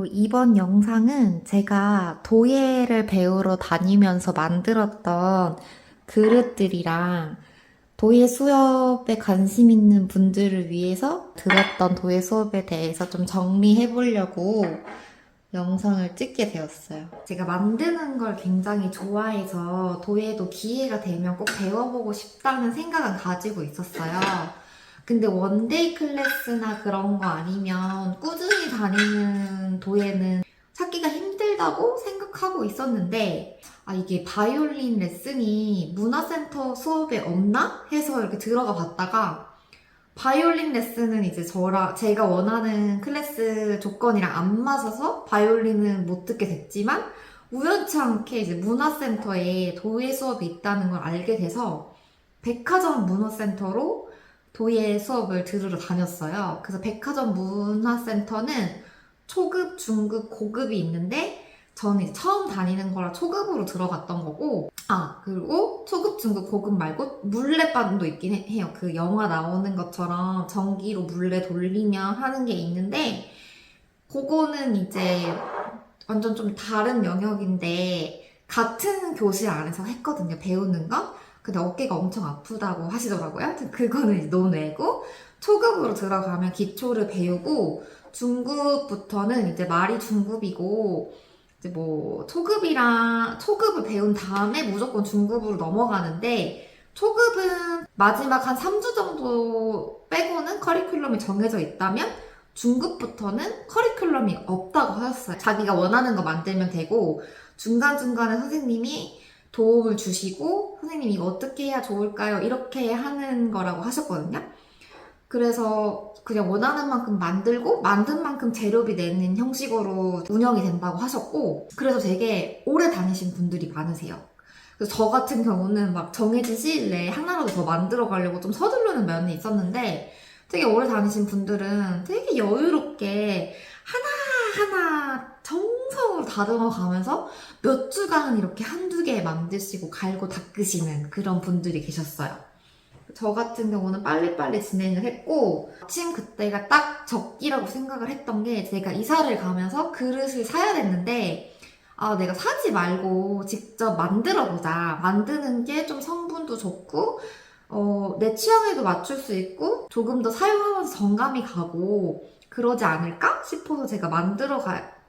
이번 영상은 제가 도예를 배우러 다니면서 만들었던 그릇들이랑 도예 수업에 관심 있는 분들을 위해서 들었던 도예 수업에 대해서 좀 정리해 보려고 영상을 찍게 되었어요. 제가 만드는 걸 굉장히 좋아해서 도예도 기회가 되면 꼭 배워보고 싶다는 생각은 가지고 있었어요. 근데 원데이 클래스나 그런 거 아니면 꾸준히 다니는 도예는 찾기가 힘들다고 생각하고 있었는데, 이게 바이올린 레슨이 문화센터 수업에 없나? 해서 이렇게 들어가 봤다가, 바이올린 레슨은 이제 제가 원하는 클래스 조건이랑 안 맞아서 바이올린은 못 듣게 됐지만, 우연치 않게 이제 문화센터에 도예 수업이 있다는 걸 알게 돼서, 백화점 문화센터로 도예 수업을 들으러 다녔어요. 그래서 백화점 문화센터는 초급, 중급, 고급이 있는데 저는 이제 처음 다니는 거라 초급으로 들어갔던 거고, 그리고 초급, 중급, 고급 말고 물레반도 있긴 해요. 그 영화 나오는 것처럼 전기로 물레 돌리면 하는 게 있는데, 그거는 이제 완전 좀 다른 영역인데 같은 교실 안에서 했거든요, 배우는 건. 근데 어깨가 엄청 아프다고 하시더라고요. 그거는 이제 논외고, 초급으로 들어가면 기초를 배우고, 중급부터는 이제 말이 중급이고, 이제 뭐 초급을 배운 다음에 무조건 중급으로 넘어가는데, 초급은 마지막 한 3주 정도 빼고는 커리큘럼이 정해져 있다면, 중급부터는 커리큘럼이 없다고 하셨어요. 자기가 원하는 거 만들면 되고, 중간중간에 선생님이 도움을 주시고, 선생님 이거 어떻게 해야 좋을까요? 이렇게 하는 거라고 하셨거든요. 그래서 그냥 원하는 만큼 만들고, 만든 만큼 재료비 내는 형식으로 운영이 된다고 하셨고, 그래서 되게 오래 다니신 분들이 많으세요. 그래서 저 같은 경우는 막 정해진 시일 내에 하나라도 더 만들어 가려고 좀 서두르는 면이 있었는데, 되게 오래 다니신 분들은 되게 여유롭게 하나하나 정성으로 다듬어 가면서 몇 주간 이렇게 한두 개 만드시고 갈고 닦으시는 그런 분들이 계셨어요. 저 같은 경우는 빨리빨리 진행을 했고, 마침 그때가 딱 적기라고 생각을 했던 게, 제가 이사를 가면서 그릇을 사야 됐는데, 내가 사지 말고 직접 만들어보자. 만드는 게 좀 성분도 좋고, 내 취향에도 맞출 수 있고, 조금 더 사용하면서 정감이 가고, 그러지 않을까 싶어서 제가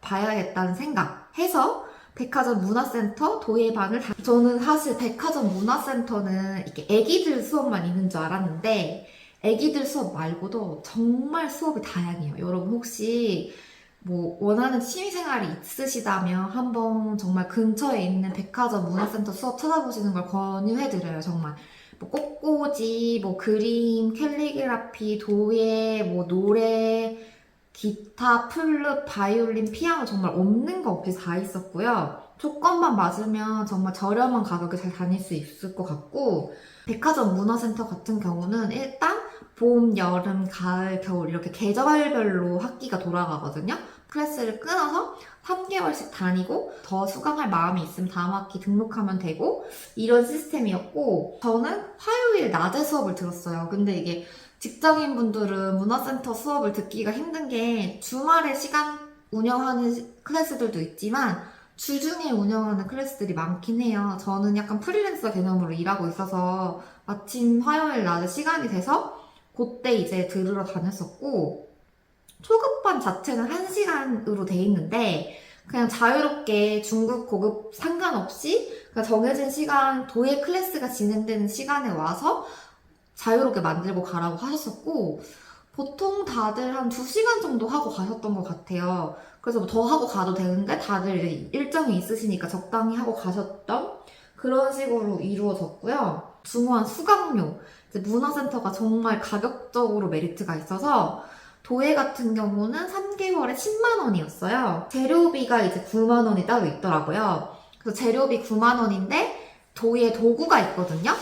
봐야겠다는 생각해서 백화점 문화센터 도예반을 저는 사실 백화점 문화센터는 이렇게 애기들 수업만 있는 줄 알았는데, 애기들 수업 말고도 정말 수업이 다양해요. 여러분 혹시 뭐 원하는 취미생활이 있으시다면 한번 정말 근처에 있는 백화점 문화센터 수업 찾아보시는 걸 권유해드려요. 정말 뭐 꽃꽂이, 뭐 그림, 캘리그라피, 도예, 뭐 노래, 기타, 플룻, 바이올린, 피아노 정말 없는 거 없이 다 있었고요. 조건만 맞으면 정말 저렴한 가격에 잘 다닐 수 있을 것 같고, 백화점 문화센터 같은 경우는 일단 봄, 여름, 가을, 겨울 이렇게 계절별로 학기가 돌아가거든요. 클래스를 끊어서 3개월씩 다니고 더 수강할 마음이 있으면 다음 학기 등록하면 되고, 이런 시스템이었고, 저는 화요일 낮에 수업을 들었어요. 근데 이게 직장인분들은 문화센터 수업을 듣기가 힘든 게 주말에 시간 운영하는 클래스들도 있지만 주중에 운영하는 클래스들이 많긴 해요. 저는 약간 프리랜서 개념으로 일하고 있어서 마침 화요일 낮에 시간이 돼서 그때 이제 들으러 다녔었고, 초급반 자체는 1시간으로 돼 있는데 그냥 자유롭게 중급, 고급 상관없이 그냥 정해진 시간, 도예 클래스가 진행되는 시간에 와서 자유롭게 만들고 가라고 하셨었고, 보통 다들 한 2시간 정도 하고 가셨던 것 같아요. 그래서 뭐 더 하고 가도 되는데 다들 이제 일정이 있으시니까 적당히 하고 가셨던 그런 식으로 이루어졌고요. 중요한 수강료. 이제 문화센터가 정말 가격적으로 메리트가 있어서 도예 같은 경우는 3개월에 10만 원이었어요. 재료비가 이제 9만 원이 따로 있더라고요. 그래서 재료비 9만 원인데 도예 도구가 있거든요.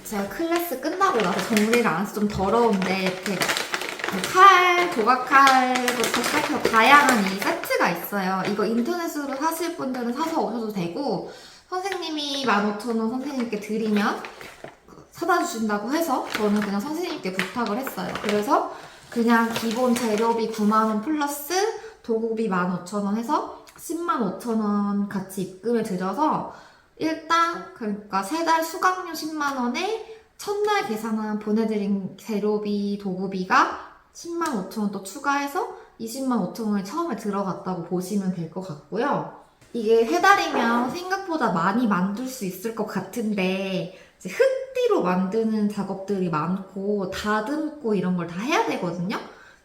제가 클래스 끝나고 나서 정리를 안 해서 좀 더러운데, 이렇게 칼, 조각칼부터 시작해서 다양한 이 세트가 있어요. 이거 인터넷으로 사실 분들은 사서 오셔도 되고, 선생님이 15,000원 선생님께 드리면 사다 주신다고 해서 저는 그냥 선생님께 부탁을 했어요. 그래서 그냥 기본 재료비 9만 원 플러스 도구비 15,000원 해서 105,000원 같이 입금을 드려서 일단 그러니까 3달 수강료 10만 원에 첫날 계산한 보내드린 재료비, 도구비가 10만 5천 원 또 추가해서 20만 5천 원이 처음에 들어갔다고 보시면 될 것 같고요. 이게 3달이면 생각보다 많이 만들 수 있을 것 같은데 이제 흙띠로 만드는 작업들이 많고 다듬고 이런 걸 다 해야 되거든요.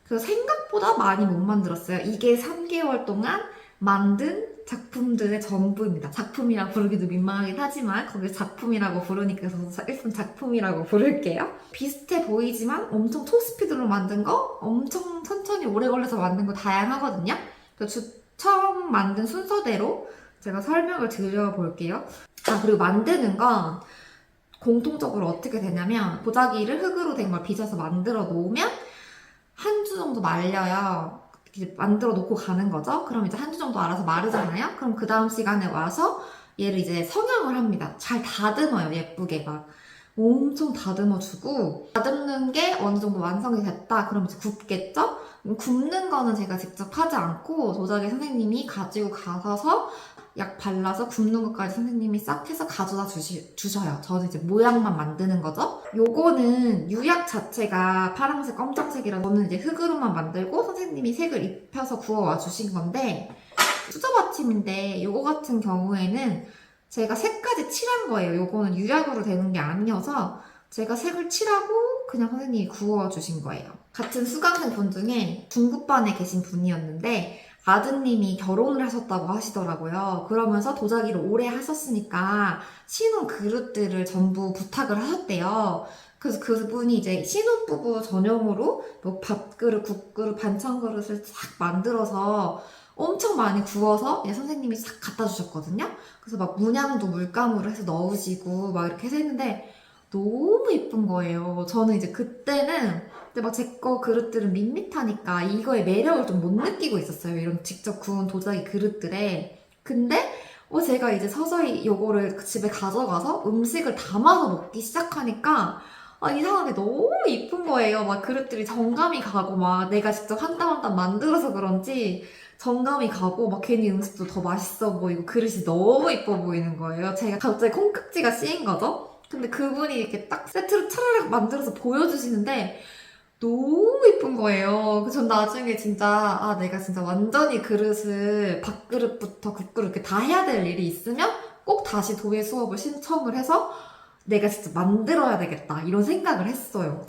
그래서 생각보다 많이 못 만들었어요. 이게 3개월 동안 만든 작품들의 전부입니다. 작품이라 부르기도 민망하긴 하지만 거기 작품이라고 부르니까 저도 일단 작품이라고 부를게요. 비슷해 보이지만 엄청 초스피드로 만든 거, 엄청 천천히 오래 걸려서 만든 거 다양하거든요. 처음 만든 순서대로 제가 설명을 드려볼게요. 그리고 만드는 건 공통적으로 어떻게 되냐면 보자기를 흙으로 된 걸 빚어서 만들어 놓으면 한 주 정도 말려요. 이제 만들어 놓고 가는 거죠. 그럼 이제 한 주 정도 알아서 마르잖아요. 그럼 그 다음 시간에 와서 얘를 이제 성형을 합니다. 잘 다듬어요. 예쁘게 막 엄청 다듬어주고 다듬는 게 어느 정도 완성이 됐다. 그럼 이제 굽겠죠? 굽는 거는 제가 직접 하지 않고 도자기 선생님이 가지고 가서 약 발라서 굽는 것까지 선생님이 싹 해서 가져다 주셔요. 저는 이제 모양만 만드는 거죠. 요거는 유약 자체가 파란색, 검정색이라 저는 이제 흙으로만 만들고 선생님이 색을 입혀서 구워와 주신 건데 수저받침인데 요거 같은 경우에는 제가 색까지 칠한 거예요. 요거는 유약으로 되는 게 아니어서 제가 색을 칠하고 그냥 선생님이 구워 주신 거예요. 같은 수강생 분 중에 중급반에 계신 분이었는데 아드님이 결혼을 하셨다고 하시더라고요. 그러면서 도자기를 오래 하셨으니까 신혼 그릇들을 전부 부탁을 하셨대요. 그래서 그분이 이제 신혼부부 전용으로 뭐 밥그릇, 국그릇, 반찬 그릇을 싹 만들어서 엄청 많이 구워서 선생님이 싹 갖다 주셨거든요. 그래서 막 문양도 물감으로 해서 넣으시고 막 이렇게 해서 했는데 너무 예쁜 거예요. 저는 이제 그때는 근데 막 제 거 그릇들은 밋밋하니까 이거의 매력을 좀 못 느끼고 있었어요. 이런 직접 구운 도자기 그릇들에. 근데 제가 이제 서서히 요거를 집에 가져가서 음식을 담아서 먹기 시작하니까 이상하게 너무 이쁜 거예요. 막 그릇들이 정감이 가고 막 내가 직접 한 땀 한 땀 만들어서 그런지 정감이 가고 막 괜히 음식도 더 맛있어 보이고 그릇이 너무 이뻐 보이는 거예요. 제가 갑자기 콩깍지가 씌인 거죠. 근데 그분이 이렇게 딱 세트로 차라락 만들어서 보여주시는데 너무 이쁜 거예요. 그래서 전 나중에 진짜 내가 진짜 완전히 그릇을 밥그릇부터 국그릇 이렇게 다 해야 될 일이 있으면 꼭 다시 도예 수업을 신청을 해서 내가 진짜 만들어야 되겠다 이런 생각을 했어요.